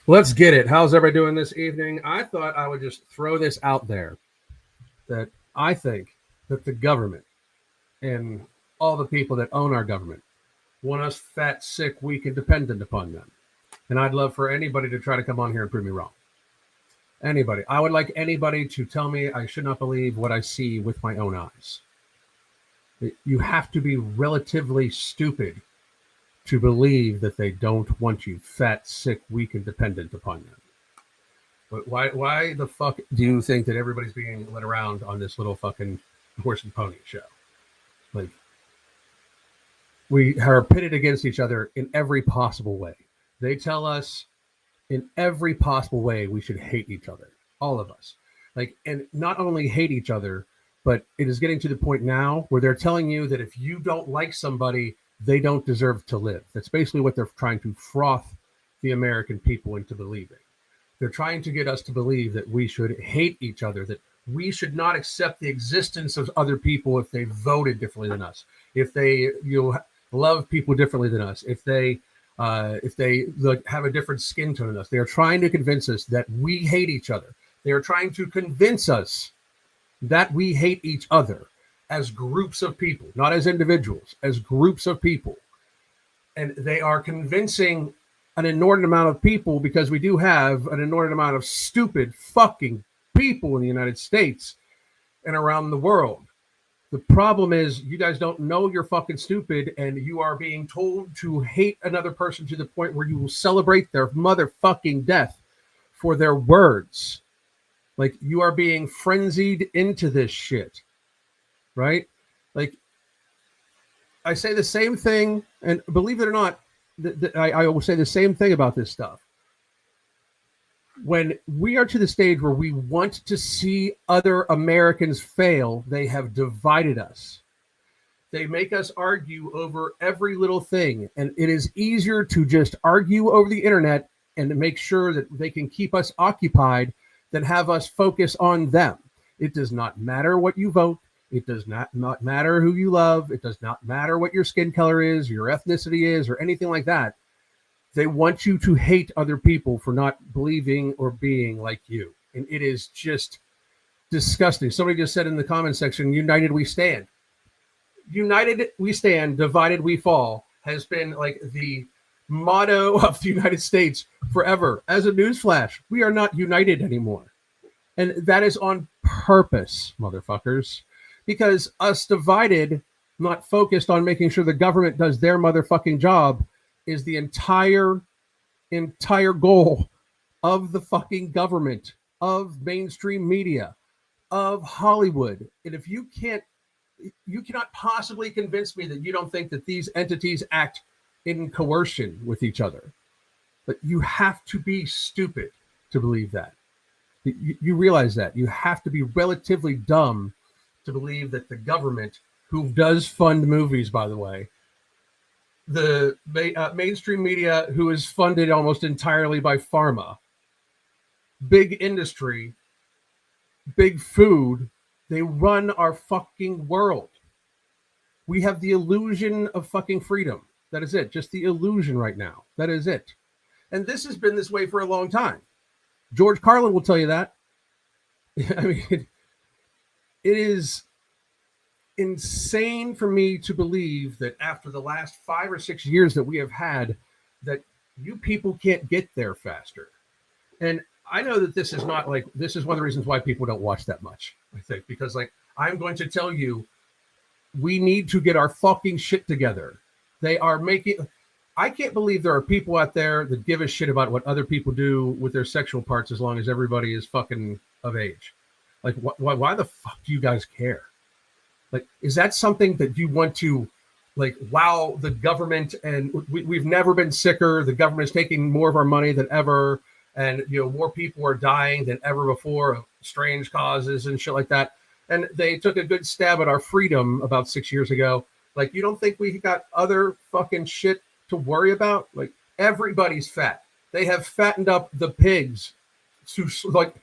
Let's get it. How's everybody doing this evening? I thought I would just throw this out there that I think that the government and all the people that own our government want us fat, sick, weak, and dependent upon them. And I'd love for anybody to try to come on here and prove me wrong. Anybody. I would like anybody to tell me I should not believe what I see with my own eyes. You have to be relatively stupid to believe that they don't want you fat, sick, weak, and dependent upon them. But why the fuck do you think that everybody's being led around on this little fucking horse and pony show? Like, we are pitted against each other in every possible way. They tell us in every possible way we should hate each other, all of us. Like, and not only hate each other, but it is getting to the point now where they're telling you that if you don't like somebody, they don't deserve to live. That's basically what they're trying to froth the American people into believing. They're trying to get us to believe that we should hate each other, that we should not accept the existence of other people if they voted differently than us, if they love people differently than us, if they have a different skin tone than us. They are trying to convince us that we hate each other. They are trying to convince us that we hate each other as groups of people, not as individuals, as groups of people. And they are convincing an inordinate amount of people, because we do have an inordinate amount of stupid fucking people in the United States and around the world. The problem is you guys don't know you're fucking stupid, and you are being told to hate another person to the point where you will celebrate their motherfucking death for their words. Like, you are being frenzied into this shit, right? Like, I say the same thing, and believe it or not, I will say the same thing about this stuff. When we are to the stage where we want to see other Americans fail, they have divided us. They make us argue over every little thing, and it is easier to just argue over the internet and to make sure that they can keep us occupied than have us focus on them. It does not matter what you vote. It does not matter who you love. It does not matter what your skin color is, your ethnicity is, or anything like that. They want you to hate other people for not believing or being like you. And it is just disgusting. Somebody just said in the comment section, united we stand. United we stand, divided we fall has been like the motto of the United States forever. As a newsflash, we are not united anymore. And that is on purpose, motherfuckers. Because us divided, not focused on making sure the government does their motherfucking job, is the entire goal of the fucking government, of mainstream media, of Hollywood. And if you cannot possibly convince me that you don't think that these entities act in coercion with each other. But you have to be stupid to believe that. You realize that. You have to be relatively dumb to believe that the government, who does fund movies, by the way, the mainstream media, who is funded almost entirely by pharma, big industry, big food, they run our fucking world. We have the illusion of fucking freedom. That is it. Just the illusion right now. That is it. And this has been this way for a long time. George Carlin will tell you that. I mean, it is insane for me to believe that after the last 5 or 6 years that we have had, that you people can't get there faster. And I know that this is not like, this is one of the reasons why people don't watch that much, I think, because like, I'm going to tell you, we need to get our fucking shit together. They are making, I can't believe there are people out there that give a shit about what other people do with their sexual parts as long as everybody is fucking of age. Like, why the fuck do you guys care? Like, is that something that you want to, like, wow, the government, and we've never been sicker. The government is taking more of our money than ever. And, more people are dying than ever before of strange causes and shit like that. And they took a good stab at our freedom about 6 years ago. Like, you don't think we got other fucking shit to worry about? Like, everybody's fat. They have fattened up the pigs to, like,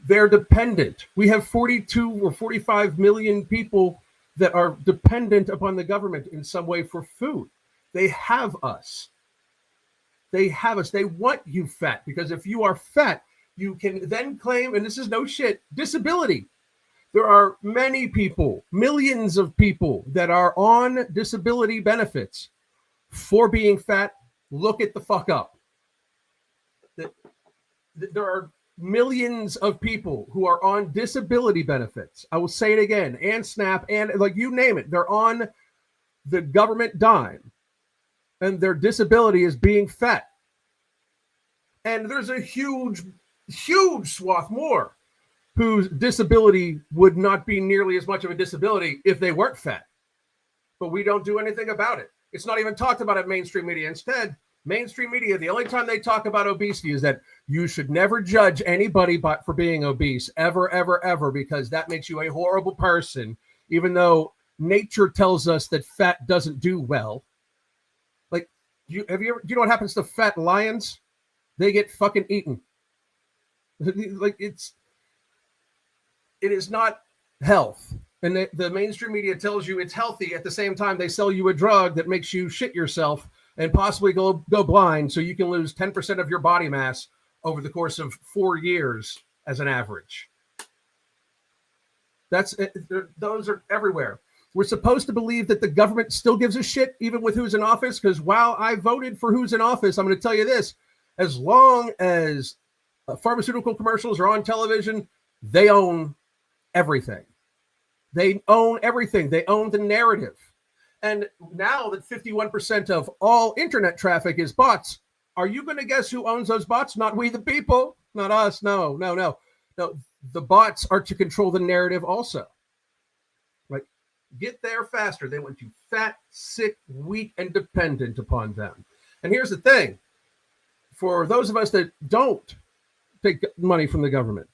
they're dependent. We have 42 or 45 million people that are dependent upon the government in some way for food. They have us. They have us. They want you fat, because if you are fat, you can then claim, and this is no shit, disability. There are many people, millions of people that are on disability benefits for being fat. Look it the fuck up. There are millions of people who are on disability benefits. I will say it again, and SNAP, and like you name it. They're on the government dime, and their disability is being fat. And there's a huge swath more whose disability would not be nearly as much of a disability if they weren't fat. But we don't do anything about it. It's not even talked about at mainstream media. Instead, mainstream media, the only time they talk about obesity is that you should never judge anybody for being obese, ever, ever, ever, because that makes you a horrible person, even though nature tells us that fat doesn't do well. Like, do you know what happens to fat lions? They get fucking eaten. Like, it is not health. And the mainstream media tells you it's healthy. At the same time, they sell you a drug that makes you shit yourself and possibly go blind, so you can lose 10% of your body mass over the course of 4 years as an average. Those are everywhere. We're supposed to believe that the government still gives a shit, even with who's in office, because while I voted for who's in office, I'm going to tell you this: as long as pharmaceutical commercials are on television, they own everything. They own everything. They own the narrative. And now that 51% of all internet traffic is bots, are you going to guess who owns those bots? Not we the people, not us. No. The bots are to control the narrative also. Like, get there faster. They want you fat, sick, weak, and dependent upon them. And here's the thing. For those of us that don't take money from the government,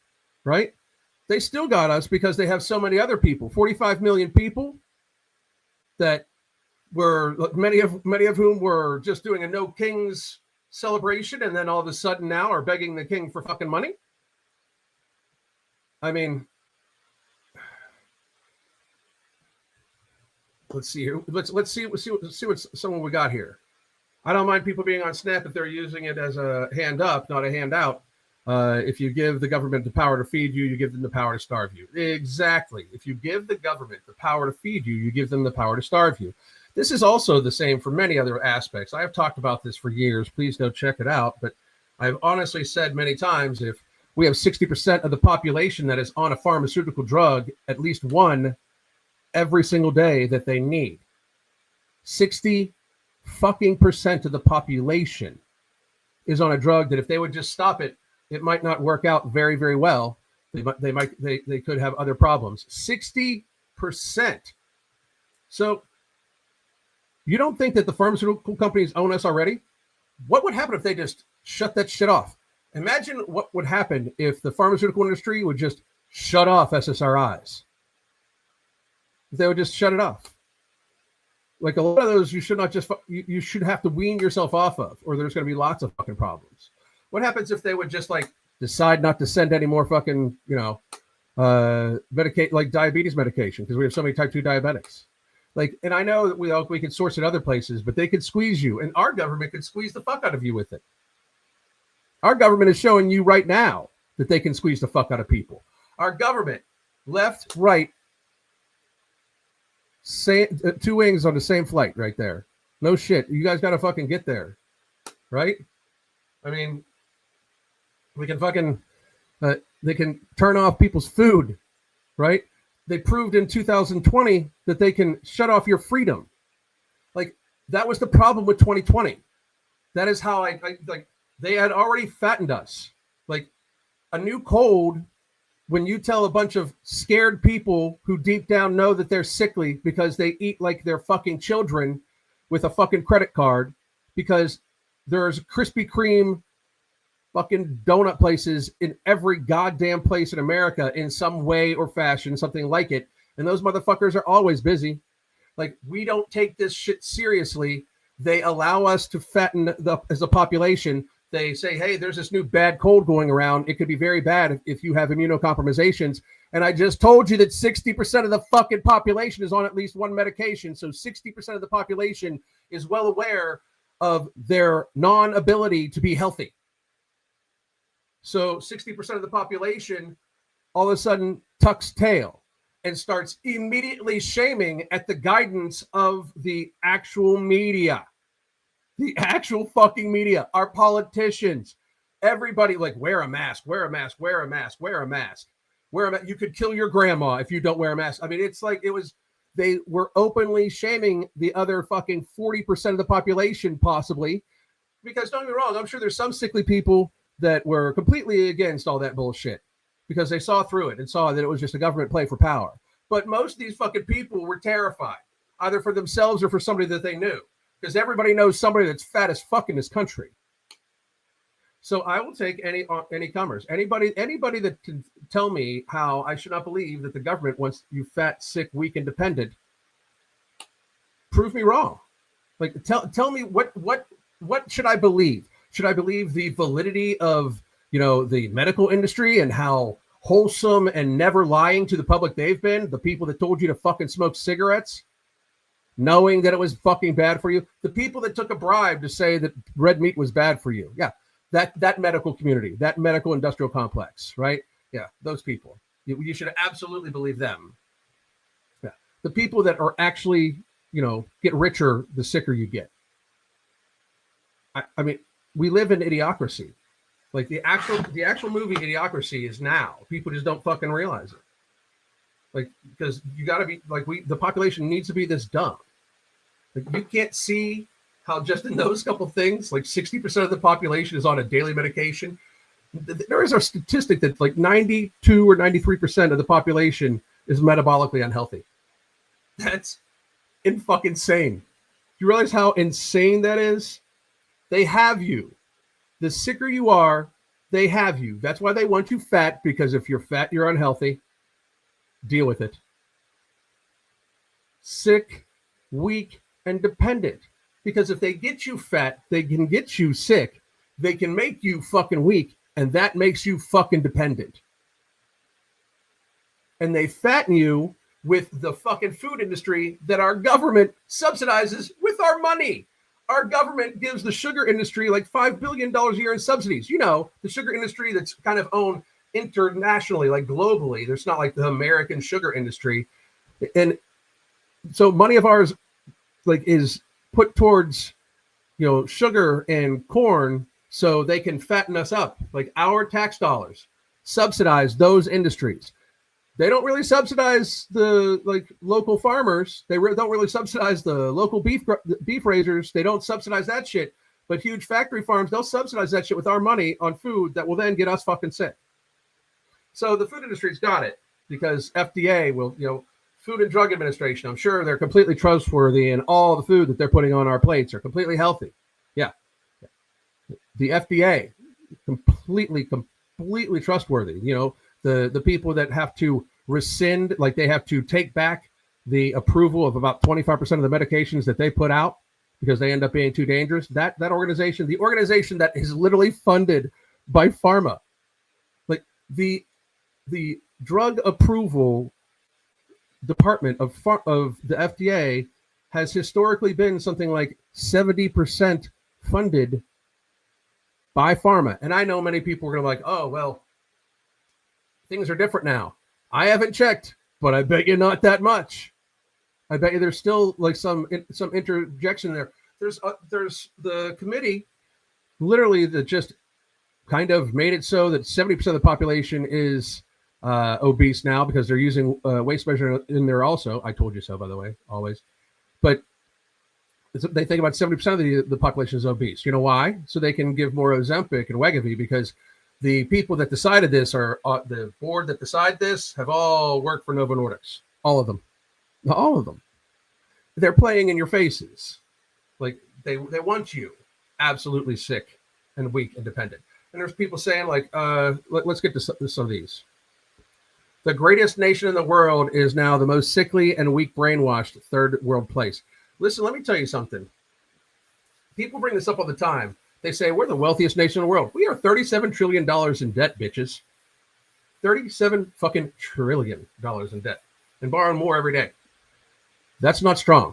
right? They still got us because they have so many other people, 45 million people that were, many of whom were just doing a no kings celebration, and then all of a sudden now are begging the king for fucking money. I mean, let's see here. Let's see what someone we got here. I don't mind people being on Snap if they're using it as a hand up, not a handout. If you give the government the power to feed you, you give them the power to starve you. Exactly. If you give the government the power to feed you, you give them the power to starve you. This is also the same for many other aspects. I have talked about this for years. Please go check it out. But I've honestly said many times, if we have 60% of the population that is on a pharmaceutical drug, at least one every single day that they need, 60% of the population is on a drug that if they would just stop it, it might not work out very, very well. They could have other problems. 60%. So you don't think that the pharmaceutical companies own us already? What would happen if they just shut that shit off? Imagine what would happen if the pharmaceutical industry would just shut off SSRIs. They would just shut it off. Like, a lot of those, you should not just, you should have to wean yourself off of, or there's going to be lots of fucking problems. What happens if they would just like decide not to send any more fucking, medicate, like diabetes medication, because we have so many type 2 diabetics. Like, and I know that we could source it other places, but they could squeeze you, and our government could squeeze the fuck out of you with it. Our government is showing you right now that they can squeeze the fuck out of people. Our government, left, right, two wings on the same flight right there. No shit. You guys got to fucking get there. Right? I mean, we can fucking, they can turn off people's food. Right? They proved in 2020 that they can shut off your freedom. Like, that was the problem with 2020. That is how I like, they had already fattened us. Like, a new code, when you tell a bunch of scared people who deep down know that they're sickly because they eat like they're fucking children with a fucking credit card, because there's Krispy Kreme fucking donut places in every goddamn place in America in some way or fashion, something like it. And those motherfuckers are always busy. Like, we don't take this shit seriously. They allow us to fatten as a population. They say, hey, there's this new bad cold going around. It could be very bad if you have immunocompromisations. And I just told you that 60% of the fucking population is on at least one medication. So 60% of the population is well aware of their non-ability to be healthy. So 60% of the population all of a sudden tucks tail and starts immediately shaming at the guidance of the actual media. The actual fucking media, our politicians, everybody, like, wear a mask, wear a mask, wear a mask, wear a mask, wear a mask. You could kill your grandma if you don't wear a mask. I mean, it's like they were openly shaming the other fucking 40% of the population, possibly, because don't get me wrong, I'm sure there's some sickly people that were completely against all that bullshit because they saw through it and saw that it was just a government play for power. But most of these fucking people were terrified, either for themselves or for somebody that they knew, because everybody knows somebody that's fat as fuck in this country. So I will take any comers, anybody that can tell me how I should not believe that the government wants you fat, sick, weak, and dependent. Prove me wrong. Like, tell me what should I believe? Should I believe the validity of, the medical industry and how wholesome and never lying to the public they've been? The people that told you to fucking smoke cigarettes, knowing that it was fucking bad for you. The people that took a bribe to say that red meat was bad for you. Yeah, that medical community, that medical industrial complex, right? Yeah, those people. You should absolutely believe them. Yeah, the people that are actually, get richer the sicker you get. I mean, we live in idiocracy. Like the actual movie Idiocracy is now. People just don't fucking realize it. Like, because you got to be like, the population needs to be this dumb. Like, you can't see how just in those couple things, like 60% of the population is on a daily medication. There is a statistic that like 92 or 93% of the population is metabolically unhealthy. That's fucking insane. You realize how insane that is? They have you. The sicker you are, they have you. That's why they want you fat, because if you're fat, you're unhealthy. Deal with it. Sick, weak, and dependent. Because if they get you fat, they can get you sick. They can make you fucking weak, and that makes you fucking dependent. And they fatten you with the fucking food industry that our government subsidizes with our money. Our government gives the sugar industry like $5 billion a year in subsidies. The sugar industry that's kind of owned internationally, like globally. There's not like the American sugar industry. And so money of ours like is put towards, sugar and corn so they can fatten us up. Like our tax dollars subsidize those industries. They don't really subsidize the local farmers. They don't really subsidize the local beef raisers. They don't subsidize that shit. But huge factory farms, they'll subsidize that shit with our money on food that will then get us fucking sick. So the food industry's got it because FDA will, Food and Drug Administration, I'm sure they're completely trustworthy, and all the food that they're putting on our plates are completely healthy. Yeah. The FDA, completely trustworthy. The people that have to rescind, like they have to take back the approval of about 25% of the medications that they put out because they end up being too dangerous. That organization, the organization that is literally funded by pharma, like the drug approval department of the FDA has historically been something like 70% funded by pharma. And I know many people are going to be like, oh, well, things are different now. I haven't checked, but I bet you not that much. I bet you there's still like some interjection there. There's the committee literally that just kind of made it so that 70% of the population is obese now because they're using waist measure in there also. I told you so, by the way, always. But they think about 70% of the population is obese. You know why? So they can give more Ozempic and Wegovy, because the people that decided this are the board that decide this have all worked for Novo Nordisk. All of them. They're playing in your faces. Like they want you absolutely sick and weak and dependent. And there's people saying like, let's get to some of these. The greatest nation in the world is now the most sickly and weak brainwashed third world place. Listen, let me tell you something. People bring this up all the time. They say, we're the wealthiest nation in the world. We are $37 trillion in debt, bitches. 37 fucking trillion dollars in debt and borrowing more every day. That's not strong.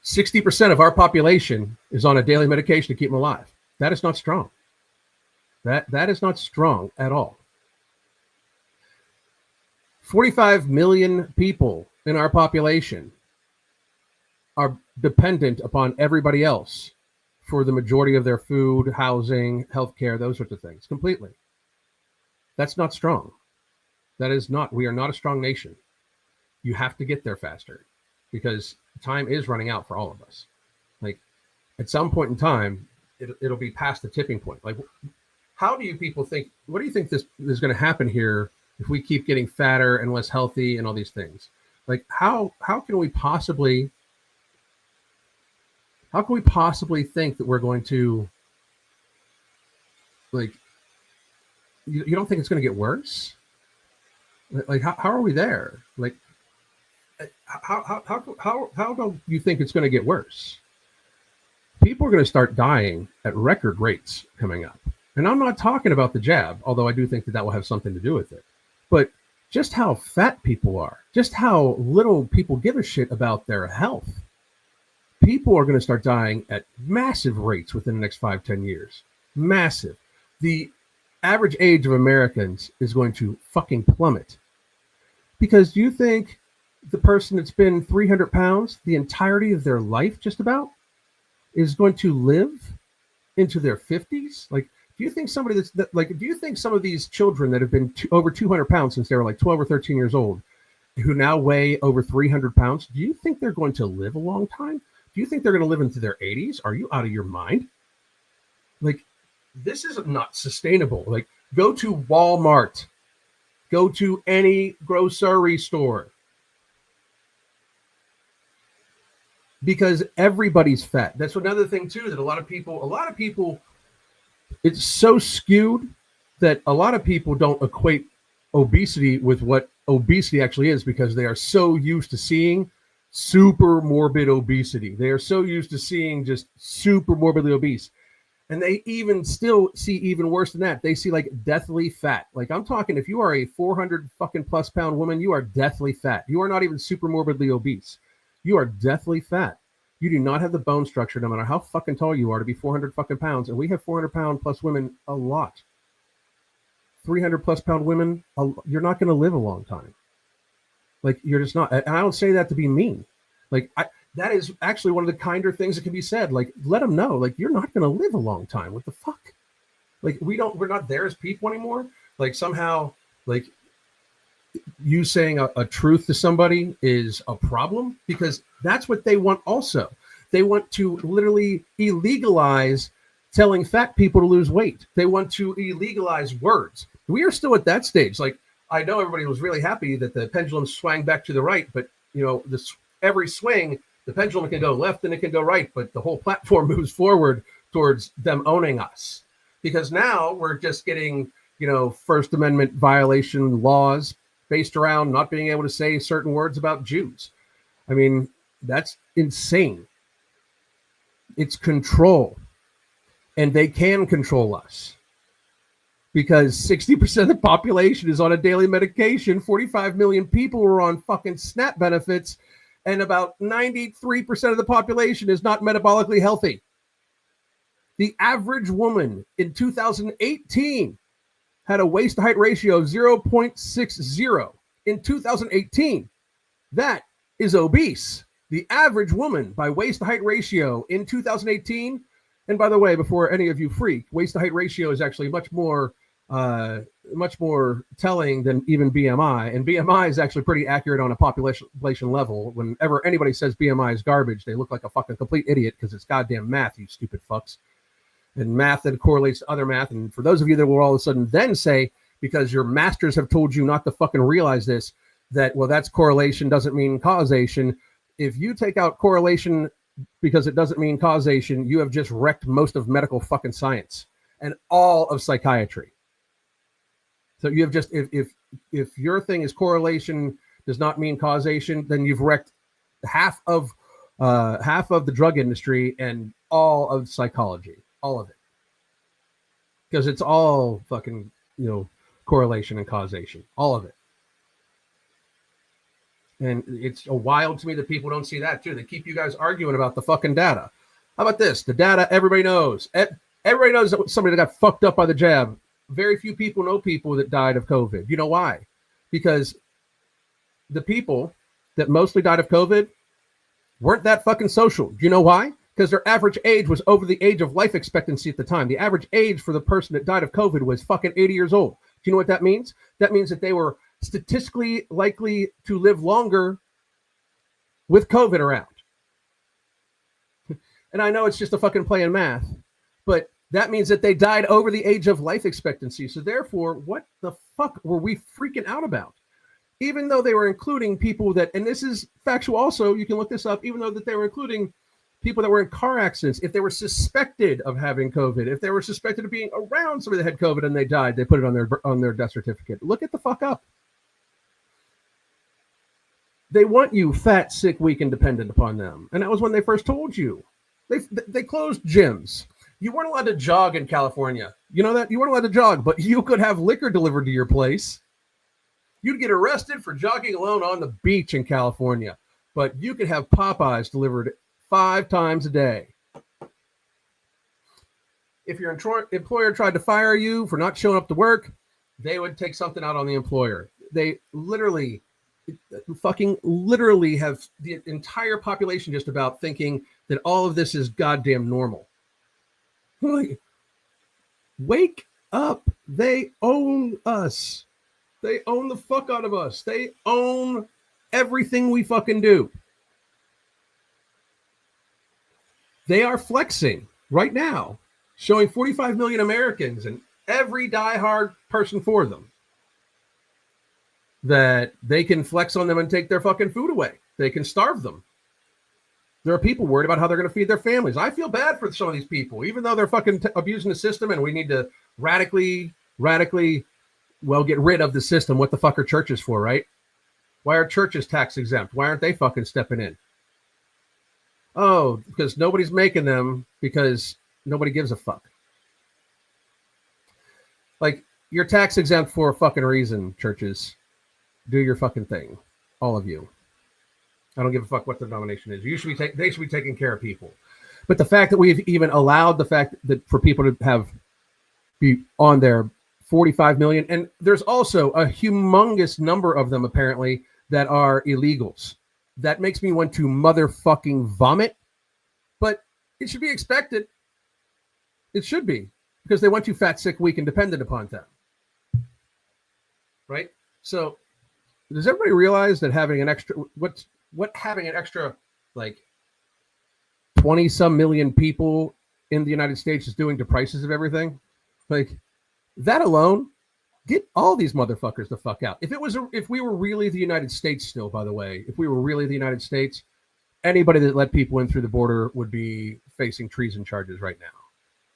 60% of our population is on a daily medication to keep them alive. That is not strong. That is not strong at all. 45 million people in our population are dependent upon everybody else for the majority of their food, housing, healthcare, those sorts of things, completely. That's not strong. That is not. We are not a strong nation. You have to get there faster because time is running out for all of us. Like, at some point in time, it'll be past the tipping point. Like, how do you people think, what do you think this is going to happen here if we keep getting fatter and less healthy and all these things? Like, how can we possibly think that we're going to, like, you don't think it's going to get worse? Like, how are we there? Like, how do you think it's going to get worse? People are going to start dying at record rates coming up. And I'm not talking about the jab, although I do think that will have something to do with it. But just how fat people are, just how little people give a shit about their health. People are going to start dying at massive rates within the next 5-10 years. Massive. The average age of Americans is going to fucking plummet. Because do you think the person that's been 300 pounds the entirety of their life, just about, is going to live into their 50s? Like, do you think somebody do you think some of these children that have been over 200 pounds since they were like 12 or 13 years old, who now weigh over 300 pounds, do you think they're going to live a long time? Do you think they're going to live into their 80s? Are you out of your mind? Like, this is not sustainable. Like, go to Walmart, go to any grocery store, because everybody's fat. That's another thing too, that a lot of people, it's so skewed that a lot of people don't equate obesity with what obesity actually is, because they are so used to seeing super morbid obesity. They are so used to seeing just super morbidly obese. And they even still see even worse than that. They see like deathly fat. Like, I'm talking, if you are a 400 fucking plus pound woman, you are deathly fat. You are not even super morbidly obese. You are deathly fat. You do not have the bone structure, no matter how fucking tall you are, to be 400 fucking pounds. And we have 400 pound plus women a lot. 300 plus pound women, you're not going to live a long time. Like, you're just not. And I don't say that to be mean. Like, that is actually one of the kinder things that can be said. Like, let them know, like, you're not going to live a long time. What the fuck? Like, we're not there as people anymore. Like, somehow, like, you saying a truth to somebody is a problem, because that's what they want also. They want to literally illegalize telling fat people to lose weight. They want to illegalize words. We are still at that stage. Like, I know everybody was really happy that the pendulum swung back to the right, but, you know, every swing, the pendulum can go left and it can go right, but the whole platform moves forward towards them owning us. Because now we're just getting, you know, First Amendment violation laws based around not being able to say certain words about Jews. I mean, that's insane. It's control. And they can control us, because 60% of the population is on a daily medication. 45 million people are on fucking SNAP benefits, and about 93% of the population is not metabolically healthy. The average woman in 2018 had a waist to height ratio of 0.60 in 2018. That is obese. The average woman by waist to height ratio in 2018. And by the way, before any of you freak, waist to height ratio is actually much more telling than even BMI. And BMI is actually pretty accurate on a population level. Whenever anybody says BMI is garbage, they look like a fucking complete idiot, because it's goddamn math, you stupid fucks. And math that correlates to other math. And for those of you that will all of a sudden then say, because your masters have told you not to fucking realize this, that, well, that's correlation doesn't mean causation. If you take out correlation because it doesn't mean causation, you have just wrecked most of medical fucking science and all of psychiatry. So you have just, if your thing is correlation does not mean causation, then you've wrecked half of the drug industry and all of psychology. All of it. Because it's all fucking, you know, correlation and causation. All of it. And it's wild to me that people don't see that too. They keep you guys arguing about the fucking data. How about this? The data everybody knows. Everybody knows that somebody that got fucked up by the jab. Very few people know people that died of COVID. You know why? Because the people that mostly died of COVID weren't that fucking social. Do you know why? Because their average age was over the age of life expectancy at the time. The average age for the person that died of COVID was fucking 80 years old. Do you know what that means? That means that they were statistically likely to live longer with COVID around. And I know it's just a fucking play in math, but that means that they died over the age of life expectancy. So therefore, what the fuck were we freaking out about? Even though they were including people that, and this is factual also, you can look this up, even though that they were including people that were in car accidents, if they were suspected of having COVID, if they were suspected of being around somebody that had COVID and they died, they put it on their death certificate. Look it the fuck up. They want you fat, sick, weak, and dependent upon them. And that was when they first told you. They closed gyms. You weren't allowed to jog in California. You know that? You weren't allowed to jog, but you could have liquor delivered to your place. You'd get arrested for jogging alone on the beach in California, but you could have Popeyes delivered 5 times a day. If your employer tried to fire you for not showing up to work, they would take something out on the employer. They literally have the entire population just about thinking that all of this is goddamn normal. Like, wake up. They own us. They own the fuck out of us. They own everything we fucking do. They are flexing right now, showing 45 million Americans and every diehard person for them that they can flex on them and take their fucking food away. They can starve them. There are people worried about how they're going to feed their families. I feel bad for some of these people, even though they're fucking abusing the system, and we need to radically, get rid of the system. What the fuck are churches for, right? Why are churches tax exempt? Why aren't they fucking stepping in? Oh, because nobody's making them, because nobody gives a fuck. Like, you're tax exempt for a fucking reason, churches. Do your fucking thing. All of you. I don't give a fuck what the denomination is. They should be taking care of people. But the fact that we've even allowed the fact that for people to be on there 45 million, and there's also a humongous number of them apparently that are illegals. That makes me want to motherfucking vomit. But it should be expected. It should be, because they want you fat, sick, weak, and dependent upon them. Right? So does everybody realize that having an extra having an extra like 20 some million people in the United States is doing to prices of everything? Like, that alone, get all these motherfuckers the fuck out. If we were really the United States still, by the way, if we were really the United States, anybody that let people in through the border would be facing treason charges right now.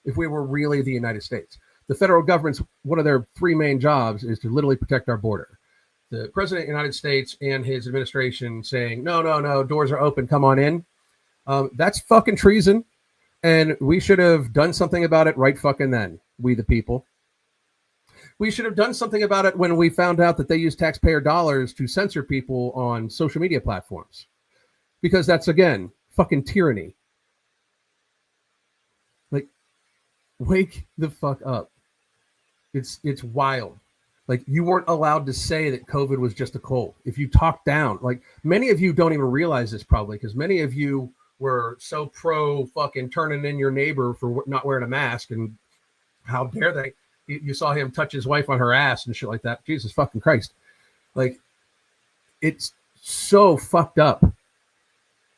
If we were really the United States, the federal government's, one of their 3 main jobs is to literally protect our border. The president of the United States and his administration saying, no, doors are open, come on in. That's fucking treason. And we should have done something about it right fucking then, we the people. We should have done something about it when we found out that they use taxpayer dollars to censor people on social media platforms. Because that's, again, fucking tyranny. Like, wake the fuck up. It's wild. Like, you weren't allowed to say that COVID was just a cold. If you talk down, like, many of you don't even realize this probably, because many of you were so pro fucking turning in your neighbor for not wearing a mask, and how dare they? You saw him touch his wife on her ass and shit like that. Jesus fucking Christ. Like, it's so fucked up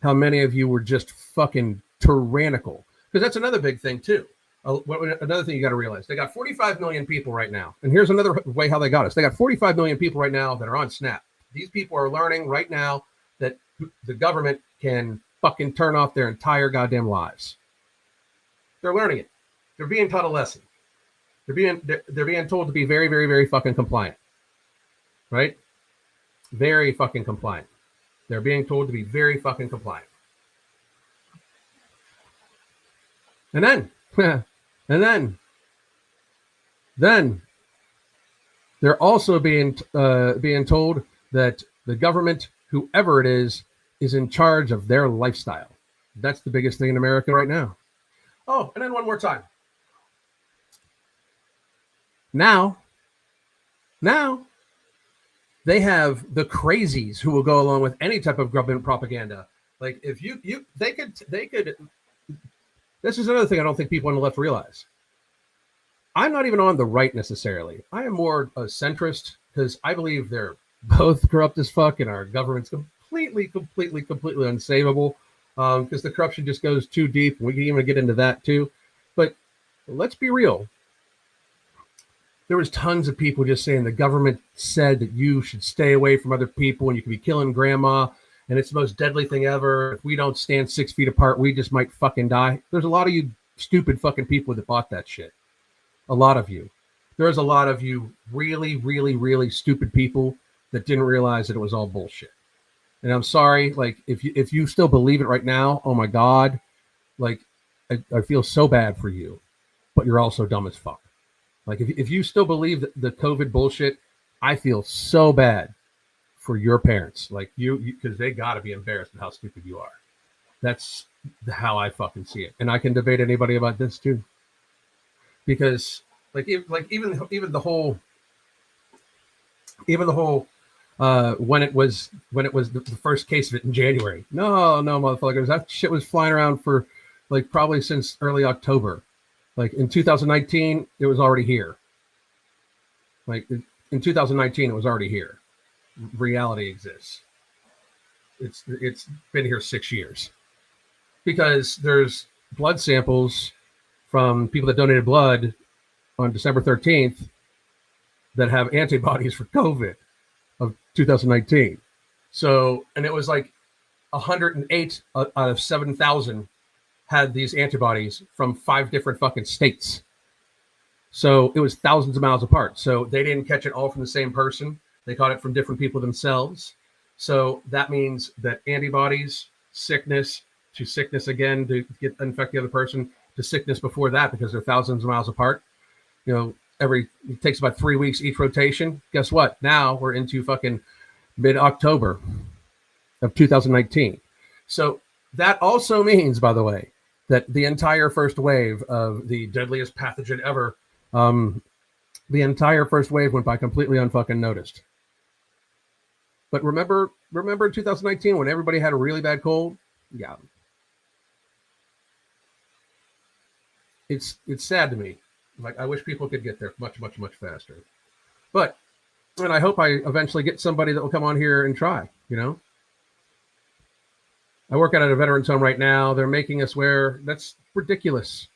how many of you were just fucking tyrannical. Because that's another big thing too. Another thing you got to realize, they got 45 million people right now. And here's another way how they got us. They got 45 million people right now that are on Snap. These people are learning right now that the government can fucking turn off their entire goddamn lives. They're learning it. They're being taught a lesson. They're being told to be very, very, very fucking compliant. Right? Very fucking compliant. They're being told to be very fucking compliant. And then they're also being told that the government whoever it is in charge of their lifestyle. That's the biggest thing in America right now. Oh, and then one more time. Now, they have the crazies who will go along with any type of government propaganda. Like if they could. This is another thing I don't think people on the left realize. I'm not even on the right necessarily. I am more a centrist because I believe they're both corrupt as fuck and our government's completely unsavable because the corruption just goes too deep. We can even get into that too. But let's be real. There was tons of people just saying the government said that you should stay away from other people and you could be killing grandma and it's the most deadly thing ever. If we don't stand 6 feet apart, we just might fucking die. There's a lot of you stupid fucking people that bought that shit. A lot of you. There's a lot of you really stupid people that didn't realize that it was all bullshit. And I'm sorry, like if you still believe it right now, oh my God, like I feel so bad for you, but you're also dumb as fuck. Like if you still believe the COVID bullshit, I feel so bad for your parents. Like you because they got to be embarrassed at how stupid you are. That's how I fucking see it. And I can debate anybody about this too. Because even the whole when it was the first case of it in January. No, motherfuckers, that shit was flying around for like probably since early October. Like in 2019, it was already here. Like in 2019, it was already here. Reality exists. It's been here 6 years because there's blood samples from people that donated blood on December 13th that have antibodies for COVID of 2019. So, and it was like 108 out of 7,000 had these antibodies from 5 different fucking states. So it was thousands of miles apart. So they didn't catch it all from the same person. They caught it from different people themselves. So that means that antibodies, sickness to sickness again to infect the other person, to sickness before that because they're thousands of miles apart. You know, it takes about 3 weeks each rotation. Guess what? Now we're into fucking mid-October of 2019. So that also means, by the way, that the entire first wave of the deadliest pathogen ever, the entire first wave went by completely unfucking noticed. But remember in 2019 when everybody had a really bad cold? Yeah. It's sad to me. Like I wish people could get there much faster. But and I hope I eventually get somebody that will come on here and try, you know. I work out at a veterans home right now. They're making us wear, that's ridiculous,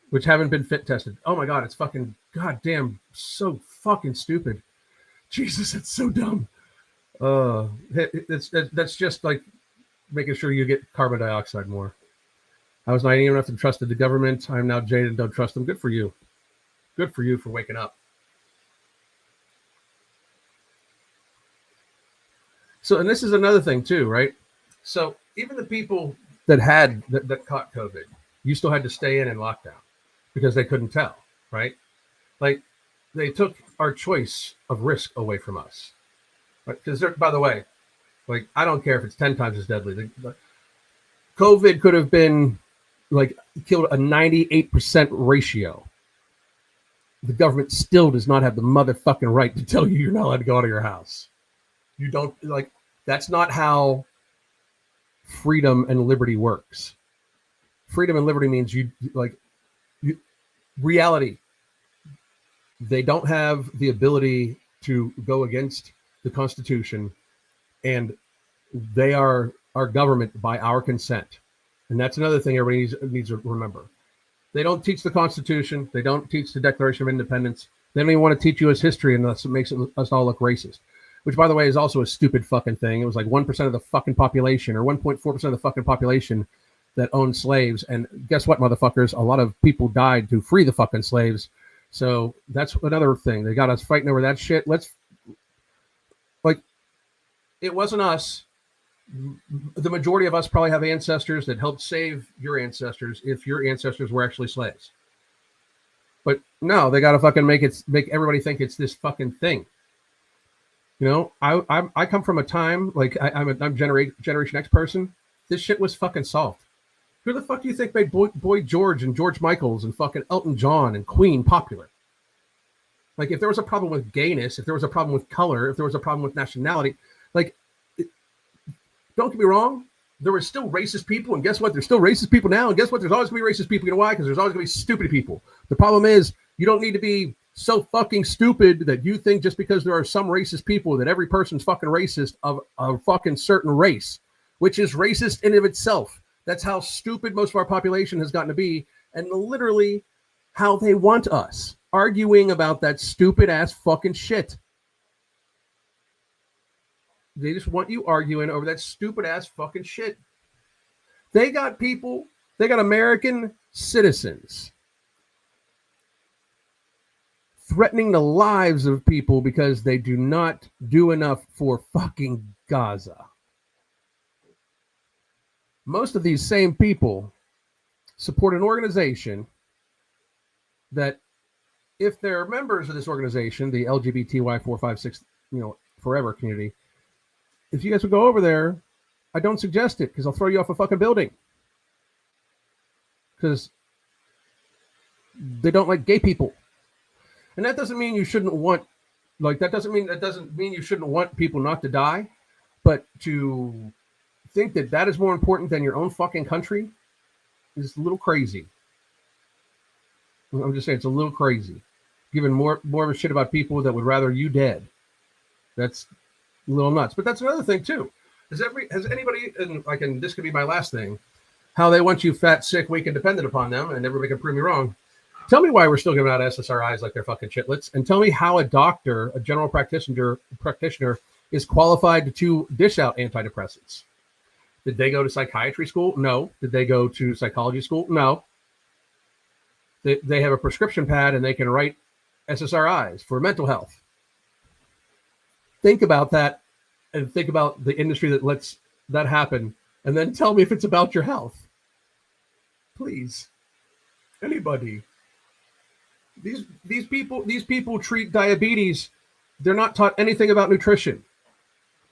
which haven't been fit tested. Oh my God, it's fucking goddamn so fucking stupid. Jesus, it's so dumb. That's just like making sure you get carbon dioxide more. I was naive enough to trust the government. I'm now jaded and don't trust them. Good for you. Good for you for waking up. So, and this is another thing too, right? So even the people that caught COVID, you still had to stay in lockdown because they couldn't tell, right? Like they took our choice of risk away from us. Because by the way, like I don't care if it's 10 times as deadly. COVID could have been like killed a 98% ratio. The government still does not have the motherfucking right to tell you you're not allowed to go out of your house. You don't like. That's not how freedom and liberty works. Freedom and liberty means reality. They don't have the ability to go against the Constitution, and they are our government by our consent. And that's another thing everybody needs to remember. They don't teach the Constitution. They don't teach the Declaration of Independence. They don't even want to teach you as history, and that's what makes us all look racist. Which, by the way, is also a stupid fucking thing. It was like 1% of the fucking population or 1.4% of the fucking population that owned slaves. And guess what, motherfuckers? A lot of people died to free the fucking slaves. So that's another thing. They got us fighting over that shit. It wasn't us. The majority of us probably have ancestors that helped save your ancestors if your ancestors were actually slaves. But no, they got to fucking make everybody think it's this fucking thing. You know, I come from a time like I'm Generation X person. This shit was fucking solved. Who the fuck do you think made Boy George and George Michaels and fucking Elton John and Queen popular? Like, if there was a problem with gayness, if there was a problem with color, if there was a problem with nationality, like, don't get me wrong, there were still racist people, and guess what? There's still racist people now, and guess what? There's always going to be racist people. You know why? Because there's always going to be stupid people. The problem is, you don't need to be so fucking stupid that you think just because there are some racist people that every person's fucking racist of a fucking certain race, which is racist in of itself. That's how stupid most of our population has gotten to be, and literally how they want us arguing about that stupid ass fucking shit. They just want you arguing over that stupid ass fucking shit. They got people, they got American citizens threatening the lives of people because they do not do enough for fucking Gaza. Most of these same people support an organization that, if they're members of this organization, the LGBTY 456, forever community, if you guys would go over there, I don't suggest it because I'll throw you off a fucking building. Because they don't like gay people. And that doesn't mean you shouldn't want, that doesn't mean you shouldn't want people not to die, but to think that that is more important than your own fucking country is a little crazy. I'm just saying it's a little crazy. Giving more of a shit about people that would rather you dead. That's a little nuts. But that's another thing too. Has anybody, and this could be my last thing, how they want you fat, sick, weak, and dependent upon them, and everybody can prove me wrong. Tell me why we're still giving out SSRIs like they're fucking chitlets, and tell me how a doctor, a general practitioner, is qualified to dish out antidepressants. Did they go to psychiatry school? No. Did they go to psychology school? No. They have a prescription pad and they can write SSRIs for mental health. Think about that, and think about the industry that lets that happen, and then tell me if it's about your health. Please. Anybody. These people treat diabetes. They're not taught anything about nutrition.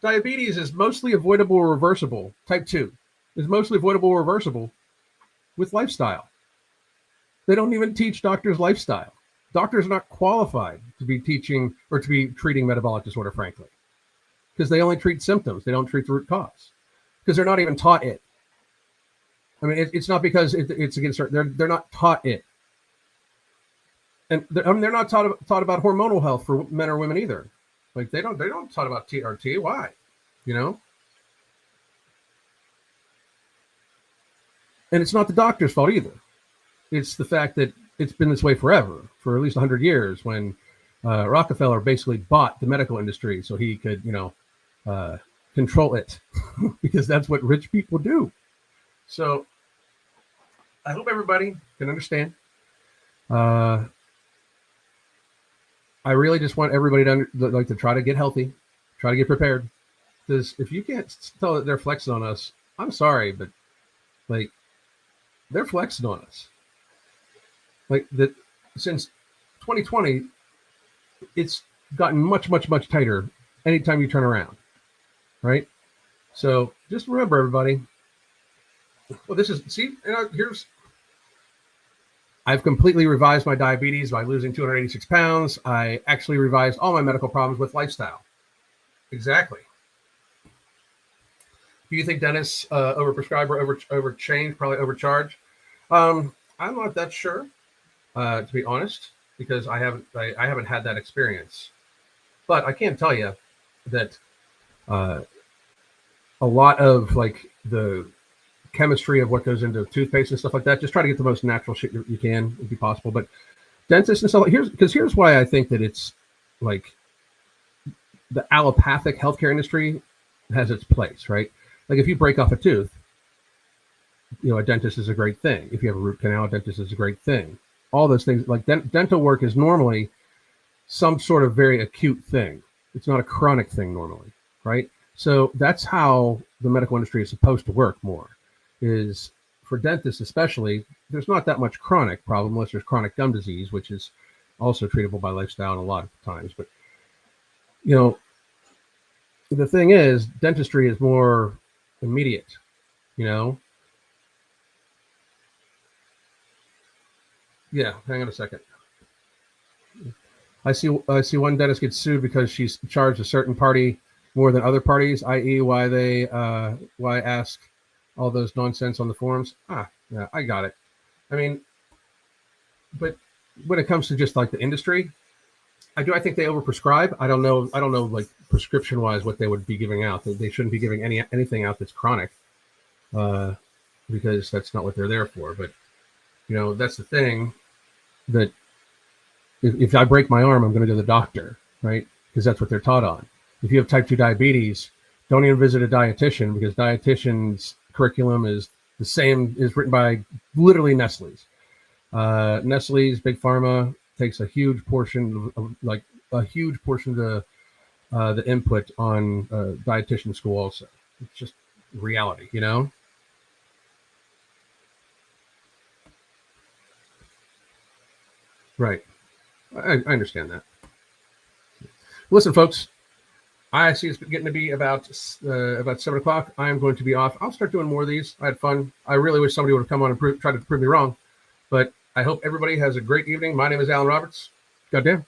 Diabetes is mostly avoidable or reversible. Type 2 is mostly avoidable or reversible with lifestyle. They don't even teach doctors lifestyle. Doctors are not qualified to be teaching or to be treating metabolic disorder, frankly, because they only treat symptoms. They don't treat the root cause because they're not even taught it. I mean, it's not because it's against her. They're not taught it. And they're not taught about hormonal health for men or women either. Like they don't talk about TRT. Why? And it's not the doctor's fault either. It's the fact that it's been this way forever, for at least 100 years, when Rockefeller basically bought the medical industry so he could, control it because that's what rich people do. So I hope everybody can understand. I really just want everybody to try to get healthy, try to get prepared. Because if you can't tell that they're flexing on us, I'm sorry, but they're flexing on us. Like that since 2020, it's gotten much, much, much tighter anytime you turn around. Right? So just remember, everybody. Well, I've completely revised my diabetes by losing 286 pounds. I actually revised all my medical problems with lifestyle. Exactly. Do you think dentists overprescribe or overchange, probably overcharge? I'm not that sure, to be honest, because I haven't had that experience. But I can tell you that a lot of the chemistry of what goes into toothpaste and stuff like that, just try to get the most natural shit you can, if possible. But dentists and stuff, here's why I think that it's like the allopathic healthcare industry has its place, right? Like if you break off a tooth, a dentist is a great thing. If you have a root canal, a dentist is a great thing. All those things, like dental work is normally some sort of very acute thing. It's not a chronic thing normally, right? So that's how the medical industry is supposed to work more. Is for dentists especially, there's not that much chronic problem unless there's chronic gum disease, which is also treatable by lifestyle a lot of times. But the thing is, dentistry is more immediate, you know? Yeah, hang on a second. I see one dentist gets sued because she's charged a certain party more than other parties, i.e., why ask all those nonsense on the forums. Yeah, I got it. I mean, but when it comes to just like the industry, I think they overprescribe. I don't know like prescription wise what they would be giving out. They shouldn't be giving anything out that's chronic, because that's not what they're there for. But that's the thing, that if I break my arm, I'm going to go to the doctor, right? Because that's what they're taught on. If you have type 2 diabetes, don't even visit a dietitian, because dietitian's curriculum is the same, is written by literally Nestle's. Nestle's, Big Pharma, takes a huge portion of the input on dietitian school also. It's just reality, Right. I understand that. Listen, folks, I see it's getting to be about 7 o'clock. I am going to be off. I'll start doing more of these. I had fun. I really wish somebody would have come on and try to prove me wrong. But I hope everybody has a great evening. My name is Alan Roberts. Goddamn.